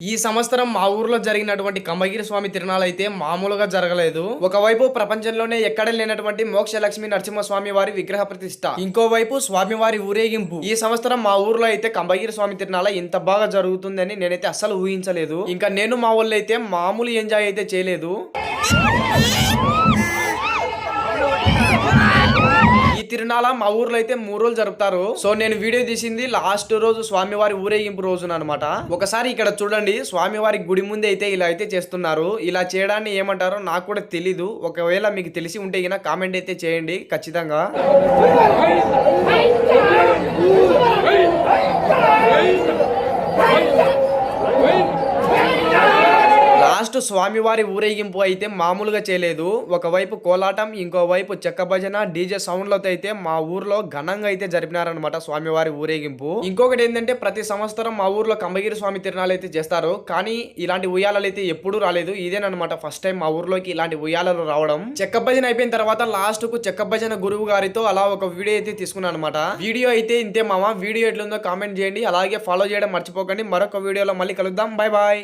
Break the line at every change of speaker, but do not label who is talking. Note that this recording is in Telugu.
ఈ సంవత్సరం మా ఊర్లో జరిగినటువంటి కంబగిరి స్వామి తిరునాళ్ళు అయితే మామూలుగా జరగలేదు. ఒకవైపు ప్రపంచంలోనే ఎక్కడ లేనటువంటి మోక్షలక్ష్మి నరసింహస్వామి వారి విగ్రహ ప్రతిష్ట, ఇంకోవైపు స్వామివారి ఊరేగింపు. ఈ సంవత్సరం మా ఊర్లో అయితే కంబగిరి స్వామి తిరునాళ్ళ ఇంత బాగా జరుగుతుందని నేనైతే అస్సలు ఊహించలేదు. ఇంకా నేను మా ఊళ్ళో అయితే మామూలు ఎంజాయ్ అయితే చేయలేదు. ఈ తిరునాళ మా ఊర్లో అయితే 3 రోజులు జరుపుతారు. సో నేను వీడియో తీసింది లాస్ట్ రోజు స్వామివారి ఊరేగింపు రోజున అనమాట. ఒకసారి ఇక్కడ చూడండి, స్వామివారి గుడి ముందే అయితే ఇలా అయితే చేస్తున్నారు. ఇలా చేయడాన్ని ఏమంటారో నాకు కూడా తెలీదు. ఒకవేళ మీకు తెలిసి ఉంటే గిన కామెంట్ అయితే చేయండి ఖచ్చితంగా. లాస్ట్ స్వామివారి ఊరేగింపు అయితే మామూలుగా చేయలేదు. ఒకవైపు కోలాటం, ఇంకోవైపు చెక్క భజన, డీజే సౌండ్లతో అయితే మా ఊర్లో ఘనంగా అయితే జరిపినారనమాట స్వామివారి ఊరేగింపు. ఇంకొకటి ఏంటంటే, ప్రతి సంవత్సరం మా ఊర్లో కంబగిరి స్వామి తిరునాళ్ళు అయితే చేస్తారు. కానీ ఇలాంటి ఉయ్యాలలు అయితే ఎప్పుడూ రాలేదు. ఇదేనమాట ఫస్ట్ టైం మా ఊర్లోకి ఇలాంటి ఉయ్యాలలు రావడం. చెక్క భజన అయిపోయిన తర్వాత లాస్ట్ కు చెక్క భజన గురువు గారితో అలా ఒక వీడియో అయితే తీసుకున్నాను అనమాట. వీడియో అయితే ఇంతే మామ. వీడియో ఎట్లుందో కామెంట్ చేయండి. అలాగే ఫాలో చేయడం మర్చిపోకండి. మరొక వీడియోలో మళ్ళీ కలుద్దాం. Bye bye.